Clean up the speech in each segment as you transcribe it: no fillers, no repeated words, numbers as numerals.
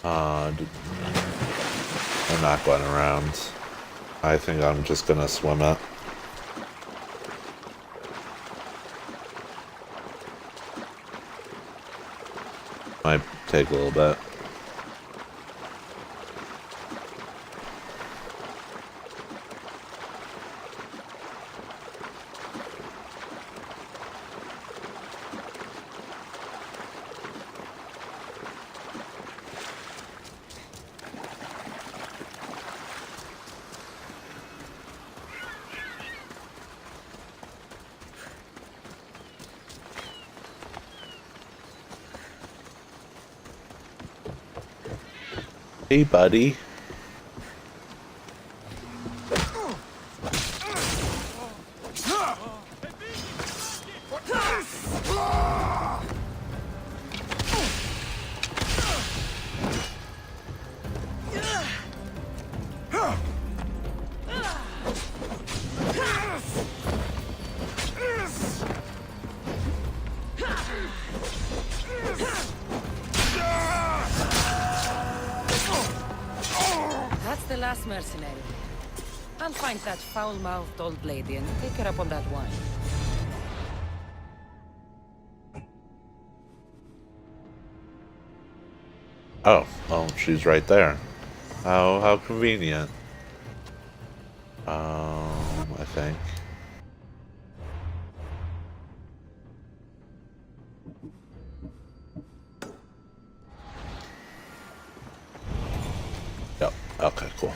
I'm not going around. I think I'm just gonna swim it. Might take a little bit. Hey, buddy. That's the last mercenary. I'll find that foul-mouthed old lady and take her up on that wine. Oh, well, she's right there. How convenient. I think. Yep. Okay, cool.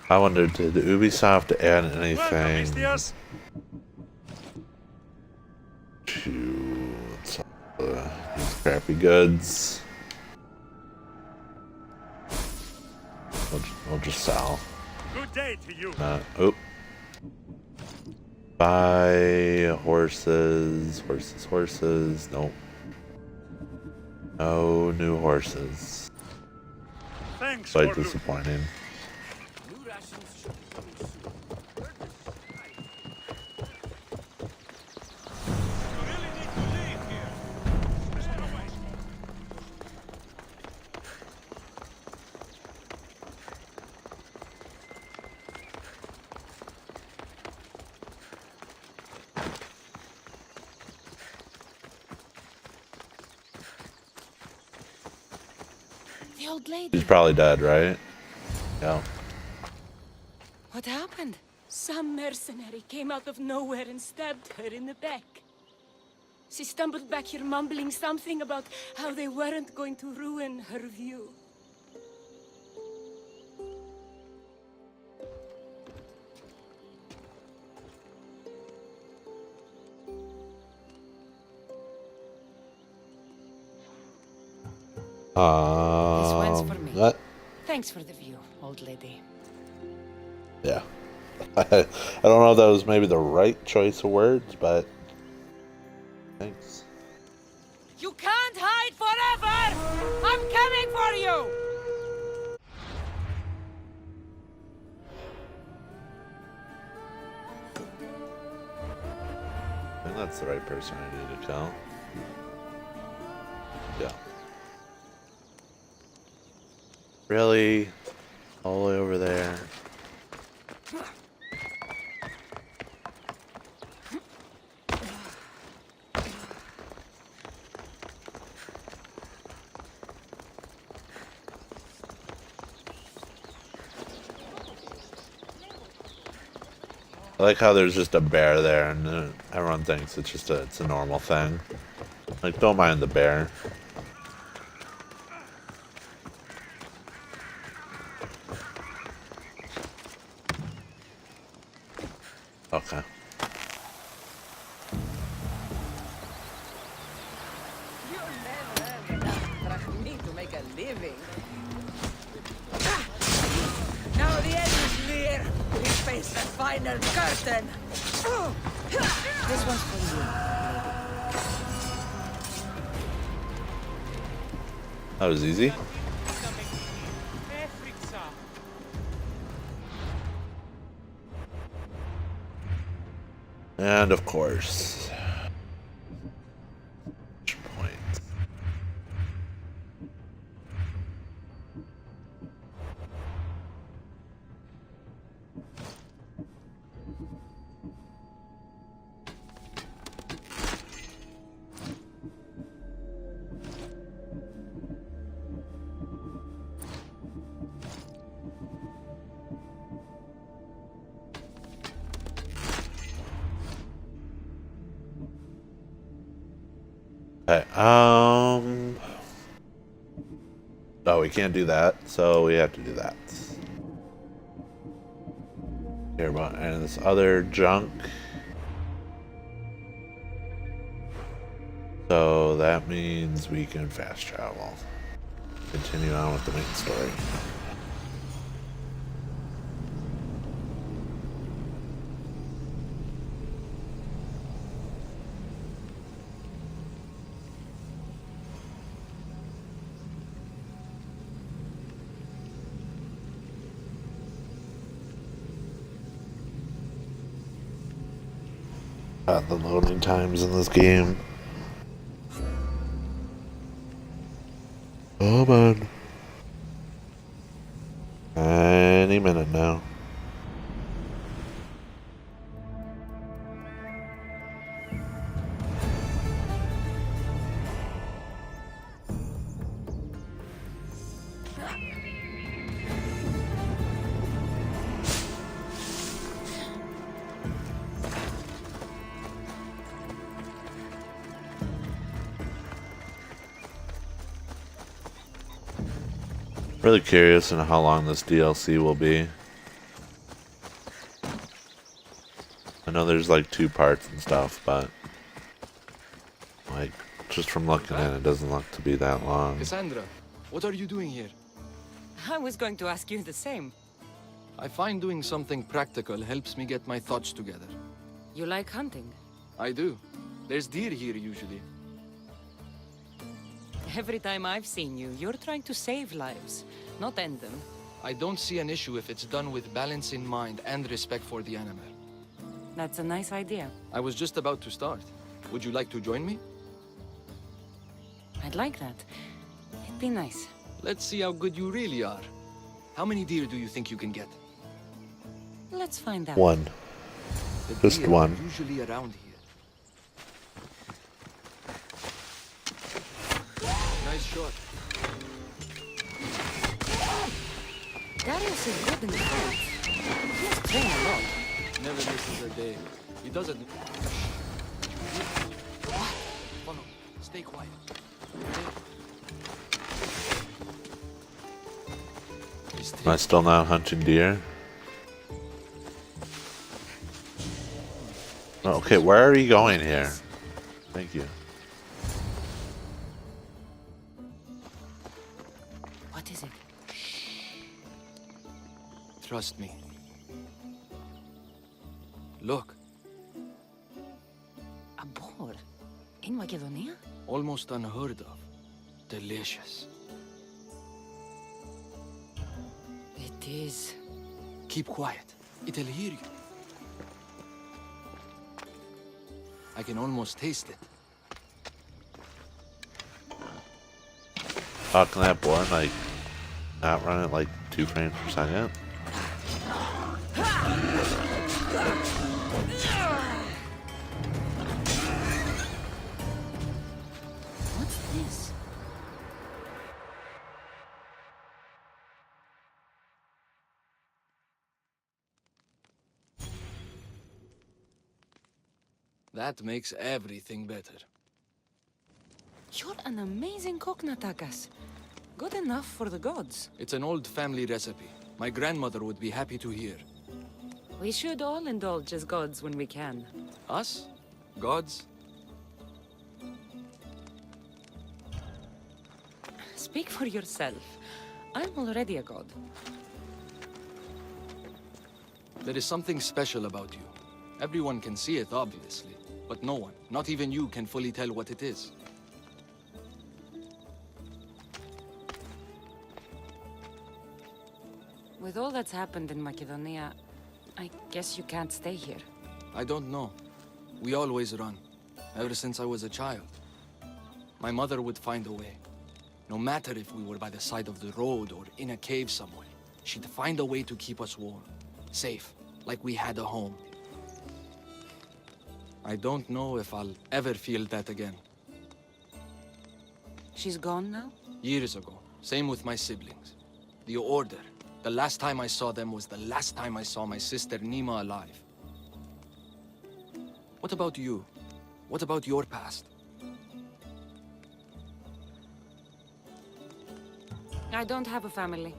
I wonder, did Ubisoft add anything to these crappy goods? We'll just sell. Good day to you. Oh. Buy horses. Nope. No new horses. Thanks. Quite disappointing. The old lady. She's probably dead, right? Yeah. What happened? Some mercenary came out of nowhere and stabbed her in the back. She stumbled back here mumbling something about how they weren't going to ruin her view. This one's for me. What? Thanks for the view, old lady. Yeah. I don't know if that was maybe the right choice of words, but thanks. You can't hide forever! I'm coming for you! I think that's the right person I need to tell. Yeah. Really? All the way over there? I like how there's just a bear there, and everyone thinks it's a normal thing. Like, don't mind the bear. Okay. You'll never have enough for me to make a living. Now the end is clear. We face the final curtain. This one's for you, lady. That was easy. And of course, points. Okay, oh, we can't do that, so we have to do that. Here, and this other junk. So that means we can fast travel. Continue on with the main story. The loading times in this game. Oh man. Any minute now. Really curious in how long this DLC will be. I know there's like 2 parts and stuff, but like just from looking at it, it doesn't look to be that long. Cassandra, what are you doing here? I was going to ask you the same. I find doing something practical helps me get my thoughts together. You like hunting? I do. There's deer here usually. Every time I've seen you, you're trying to save lives, not end them. I don't see an issue if it's done with balance in mind and respect for the animal. That's a nice idea. I was just about to start. Would you like to join me? I'd like that. It'd be nice. Let's see how good you really are. How many deer do you think you can get? Let's find out. 1. The Just deer one. are usually around here. Nice shot. Darius is good in the fight. He must train a lot. Never misses a day. He doesn't. What? Follow. Stay quiet. Am I still not hunting deer? Okay, where are you going here? Thank you. What is it? Trust me. Look, A boar? In Macedonia? almost unheard of. Delicious. It is. Keep quiet. It'll hear you. I can almost taste it. How can that board like not run at like 2 frames per second? What's this? That makes everything better. You're an amazing cook, Natakas. Good enough for the gods. It's an old family recipe. My grandmother would be happy to hear. We should all indulge as gods when we can. Us? Gods? Speak for yourself. I'm already a god. There is something special about you. Everyone can see it, obviously. But no one, not even you, can fully tell what it is. With all that's happened in Macedonia, I guess you can't stay here. I don't know. We always run, ever since I was a child. My mother would find a way. No matter if we were by the side of the road or in a cave somewhere, she'd find a way to keep us warm, safe, like we had a home. I don't know if I'll ever feel that again. She's gone now? Years ago, same with my siblings. The Order. The last time I saw them was the last time I saw my sister Nima alive. What about you? What about your past? I don't have a family.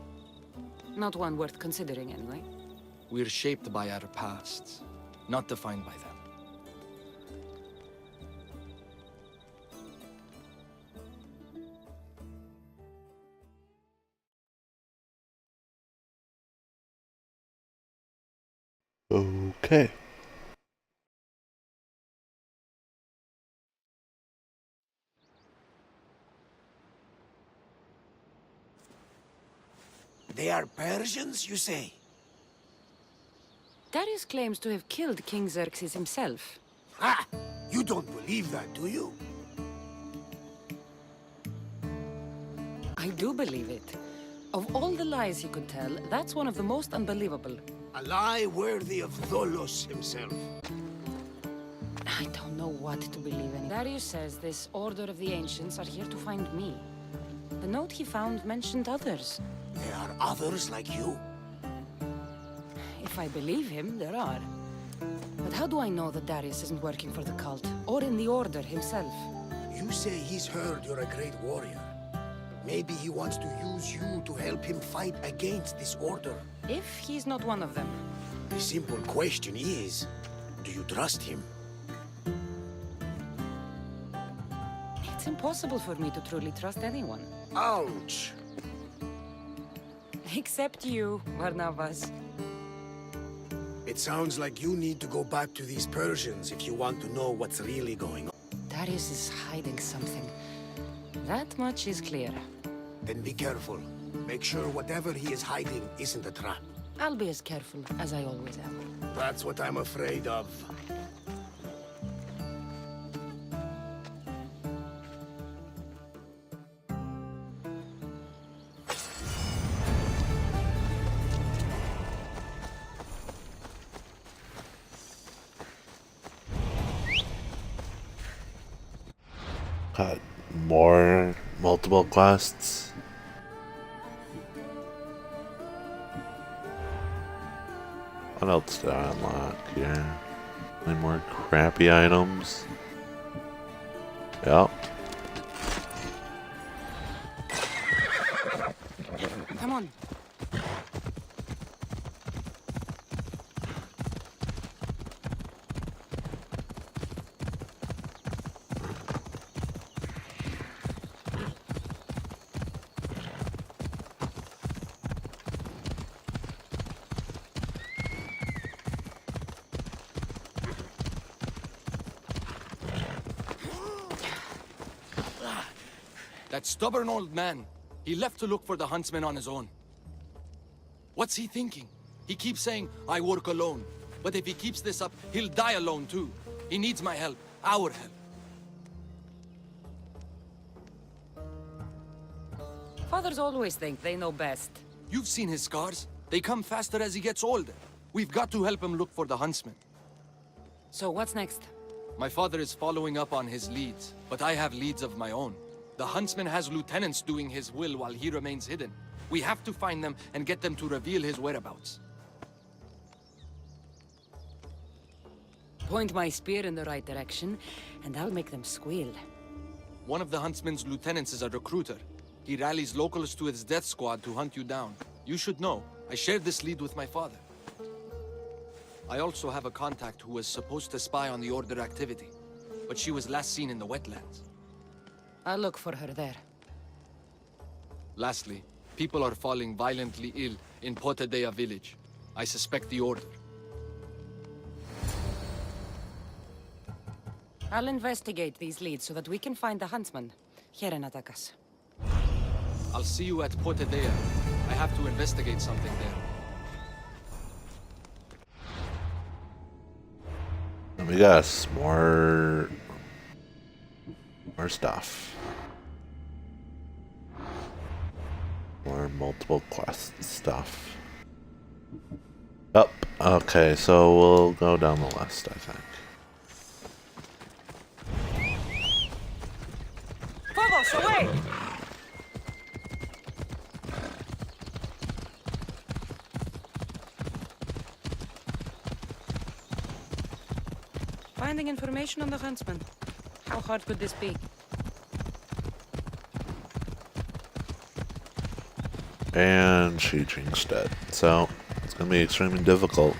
Not one worth considering, anyway. We're shaped by our pasts, not defined by them. Okay. They are Persians, you say? Darius claims to have killed King Xerxes himself. Ha! You don't believe that, do you? I do believe it. Of all the lies he could tell, that's one of the most unbelievable. A lie worthy of Tholos himself. I don't know what to believe in. Darius says this Order of the Ancients are here to find me. The note he found mentioned others. There are others like you. If I believe him, there are. But how do I know that Darius isn't working for the cult, or in the Order himself? You say he's heard you're a great warrior. Maybe he wants to use you to help him fight against this Order. If he's not one of them. The simple question is, do you trust him? It's impossible for me to truly trust anyone. Ouch! Except you, Barnabas. It sounds like you need to go back to these Persians if you want to know what's really going on. Darius is hiding something. That much is clear. Then be careful. Make sure whatever he is hiding isn't a trap. I'll be as careful as I always am. That's what I'm afraid of. Got more multiple quests. What else did I unlock here? Any more crappy items? Yep. Come on. That stubborn old man. He left to look for the huntsman on his own. What's he thinking? He keeps saying, I work alone. But if he keeps this up, he'll die alone too. He needs my help. Our help. Fathers always think they know best. You've seen his scars. They come faster as he gets older. We've got to help him look for the huntsman. So what's next? My father is following up on his leads, but I have leads of my own. The huntsman has lieutenants doing his will while he remains hidden. We have to find them and get them to reveal his whereabouts. Point my spear in the right direction, and I'll make them squeal. One of the huntsman's lieutenants is a recruiter. He rallies locals to his death squad to hunt you down. You should know. I shared this lead with my father. I also have a contact who was supposed to spy on the Order activity, but she was last seen in the wetlands. I'll look for her there. Lastly, people are falling violently ill in Potadea village. I suspect the Order. I'll investigate these leads so that we can find the huntsman. Here in Atakas. I'll see you at Potadea. I have to investigate something there. we got some more stuff. More multiple quest stuff. Oh, okay, so we'll go down the list, I think. Phobos, away! Finding information on the huntsman. How hard could this be? And Shi-Jing's dead, so it's gonna be extremely difficult.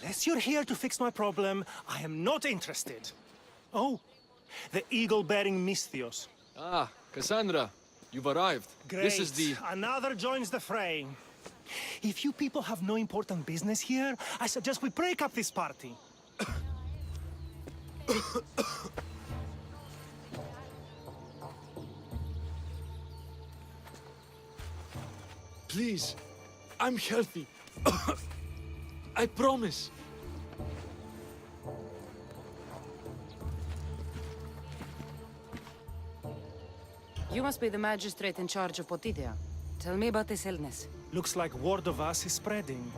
Unless you're here to fix my problem, I am not interested. Oh, the eagle-bearing Misthios. Ah, Cassandra, you've arrived. Great. This is the... Another joins the fray. If you people have no important business here, I suggest we break up this party. Please, I'm healthy. I promise. You must be the magistrate in charge of Potidia. Tell me about this illness. Looks like word of us is spreading.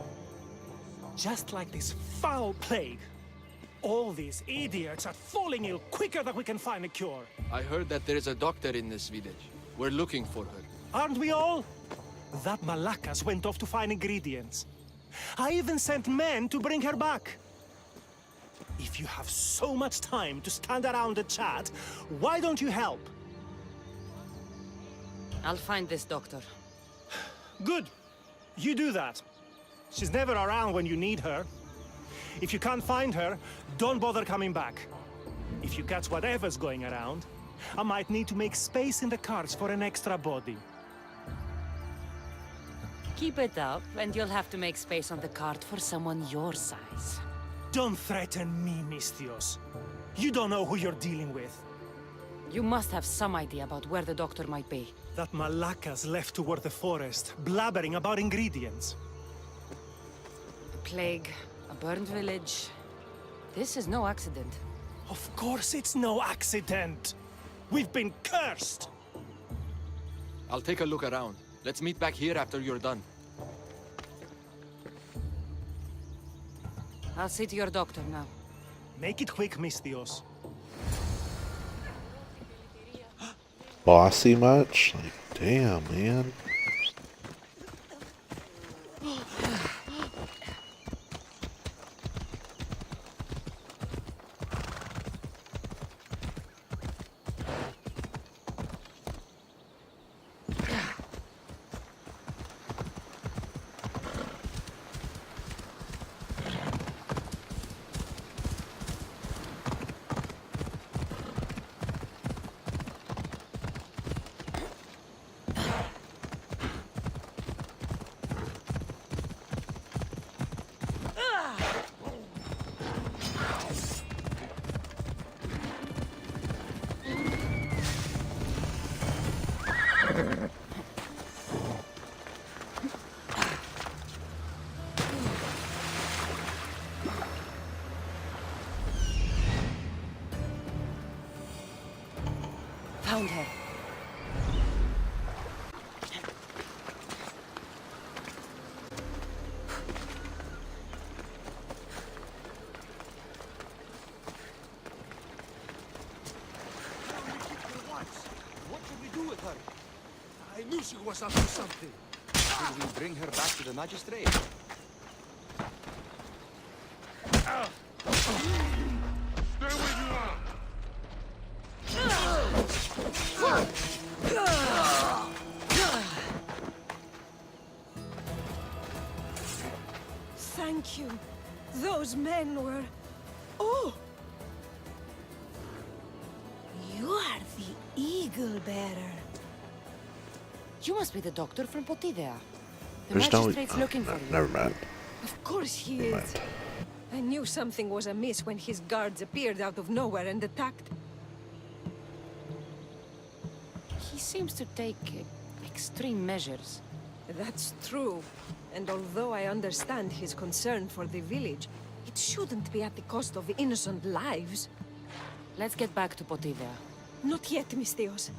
Just like this foul plague. All these idiots are falling ill quicker than we can find a cure. I heard that there is a doctor in this village. We're looking for her. Aren't we all? That Malakas went off to find ingredients. I even sent men to bring her back. If you have so much time to stand around and chat, why don't you help? I'll find this doctor. Good. You do that. She's never around when you need her. If you can't find her, don't bother coming back. If you catch whatever's going around, I might need to make space in the carts for an extra body. Keep it up, and you'll have to make space on the cart for someone your size. Don't threaten me, Misthios. You don't know who you're dealing with. You must have some idea about where the doctor might be. That Malakas left toward the forest, blabbering about ingredients. A plague, a burned village. This is no accident. Of course it's no accident. We've been cursed. I'll take a look around. Let's meet back here after you're done. I'll see to your doctor now. Make it quick, Misthios. Bossy much? Like, damn, man. Found her. What should we do with her? I knew she was up to something. Should we bring her back to the magistrate? Stay where you are! Thank you. Those men were... Oh! You are the eagle bearer. You must be the doctor from Potidia. The There's magistrate's no. looking for you. Never mind. Of course he Never is. mind. I knew something was amiss when his guards appeared out of nowhere and attacked. He seems to take extreme measures. That's true. And although I understand his concern for the village, it shouldn't be at the cost of innocent lives. Let's get back to Potivia. Not yet, Misthios.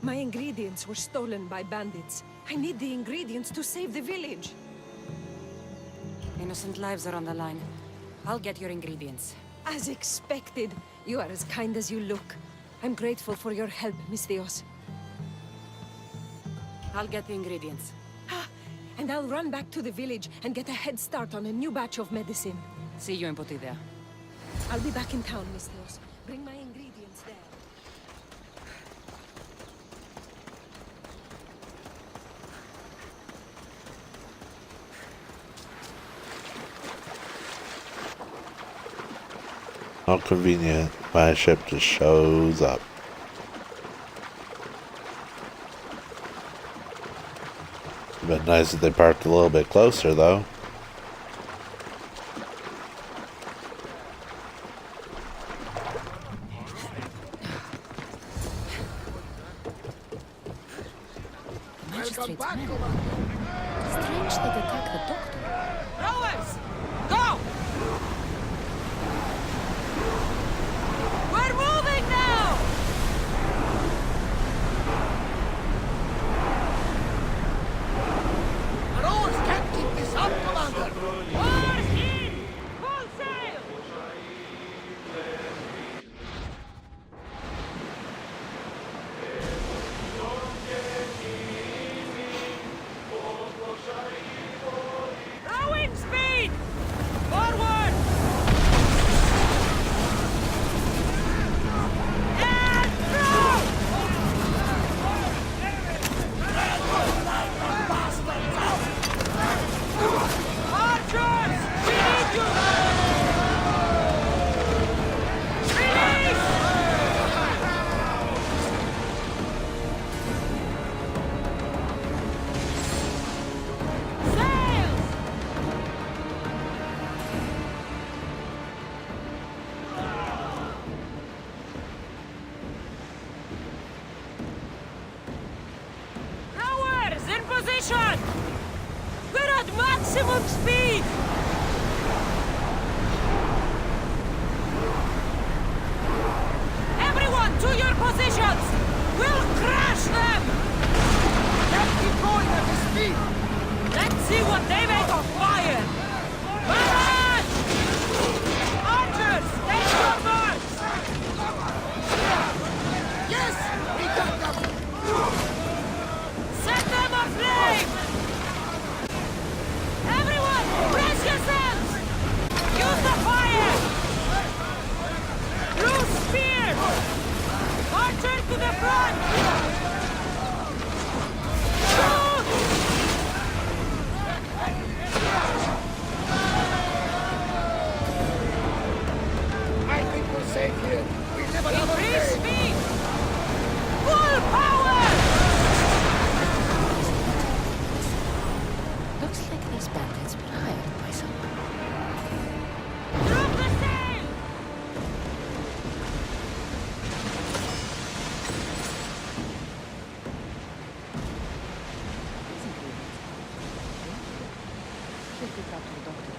My ingredients were stolen by bandits. I need the ingredients to save the village. Innocent lives are on the line. I'll get your ingredients. As expected. You are as kind as you look. I'm grateful for your help, Misthios. I'll get the ingredients. And I'll run back to the village and get a head start on a new batch of medicine. See you in Potivia. I'll be back in town, Misthios. Bring my ingredients there. How convenient. My ship just shows up. It'd been nice if they parked a little bit closer, though. Magistrate's men. Strange they attack the doctor. Rowers! Go! We're moving now! Our oars can't keep this up, Commander! Oars in! Full sail! Rowing speed! Forward! And through! Archers! We need you! Release! Sails! Rowers, in position! We're at maximum speed! Everyone to your positions! We'll crash them! Can't keep going at this speed! Let's see what they make of fire! Barrage! Archers, take your marks! Yes! We got them! Set them aflame! Everyone, brace yourselves! Use the fire! Loose spears! Archers to the front! Shoot! I think we're safe here. We live another Increase day. speed! Full power! Looks like these bandits were hired by someone. Drop the sail! Should be brought to the doctor.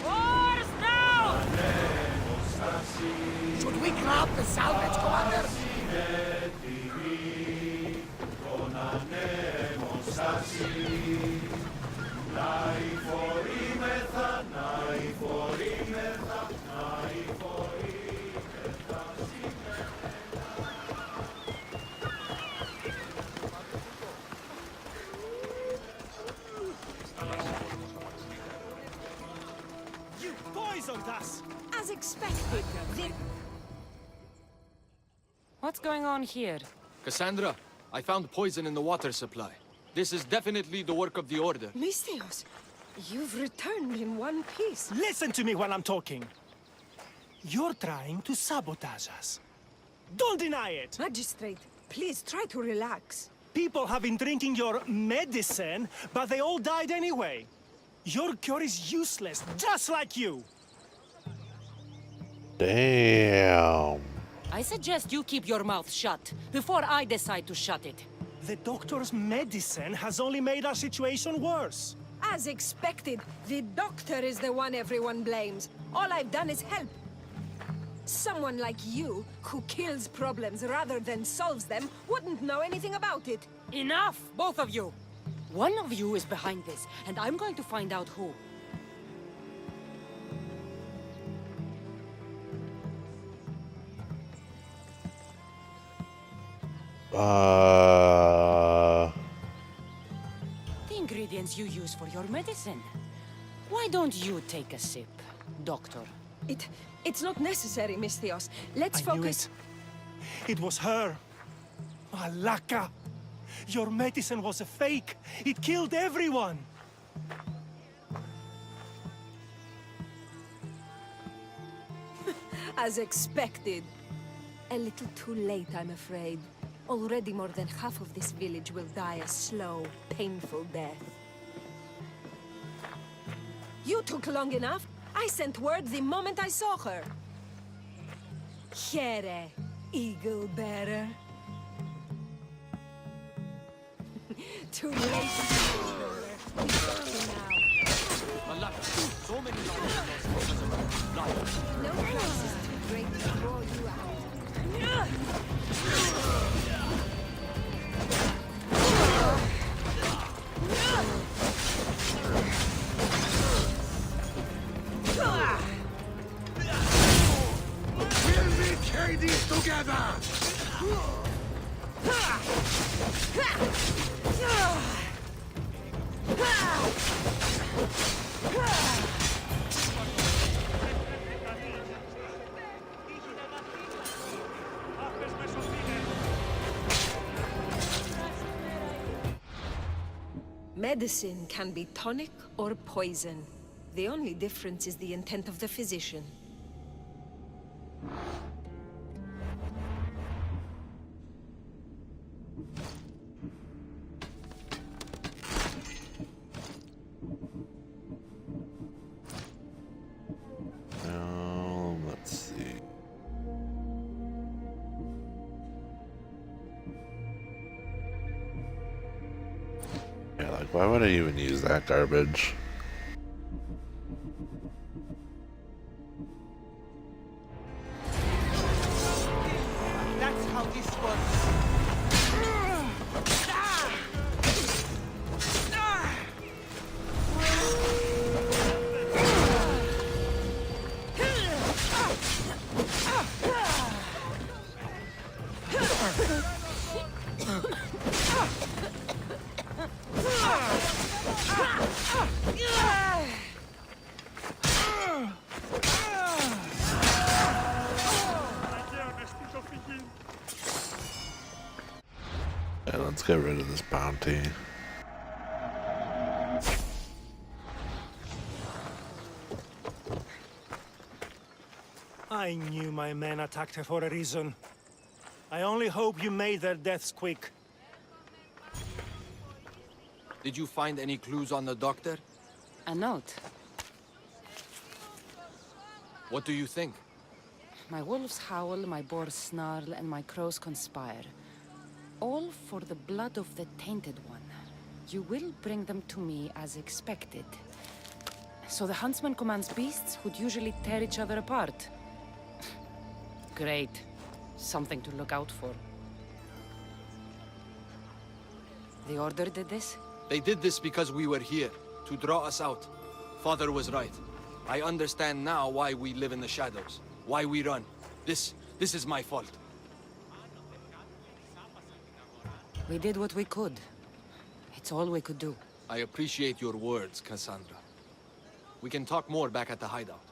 Oars now! Should we grab the salvage, Commander? You poisoned us! As expected, the... What's going on here? Cassandra, I found poison in the water supply. This is definitely the work of the Order. Mystios, you've returned in one piece. Listen to me while I'm talking. You're trying to sabotage us. Don't deny it! Magistrate, please try to relax. People have been drinking your medicine, but they all died anyway. Your cure is useless, just like you. Damn. I suggest you keep your mouth shut before I decide to shut it. The doctor's medicine has only made our situation worse. As expected, the doctor is the one everyone blames. All I've done is help. Someone like you, who kills problems rather than solves them, wouldn't know anything about it. Enough, both of you! One of you is behind this, and I'm going to find out who. The ingredients you use for your medicine. Why don't you take a sip, Doctor? It's not necessary, Mystios. Let's I knew focus. it. It was her. Malaka. Your medicine was a fake. It killed everyone. As expected. A little too late, I'm afraid. Already more than half of this village will die a slow, painful death. You took long enough. I sent word the moment I saw her. Here, eagle bearer. Too late. We got you now. Malaka, so many lives lost because of her blood. No price is too great to draw you out. We'll retake these together! Medicine can be tonic or poison. The only difference is the intent of the physician. Let's see. Yeah, like, why would I even use that garbage? That's how this works. Yeah, let's get rid of this bounty. I knew my men attacked her for a reason. I only hope you made their deaths quick. Did you find any clues on the doctor? A note. What do you think? My wolves howl, my boars snarl, and my crows conspire. All for the blood of the Tainted One. You will bring them to me as expected. So the huntsman commands beasts who'd usually tear each other apart. Great. Something to look out for. The Order did this? They did this because we were here, to draw us out. Father was right. I understand now why we live in the shadows, why we run. This is my fault. We did what we could. It's all we could do. I appreciate your words, Cassandra. We can talk more back at the hideout.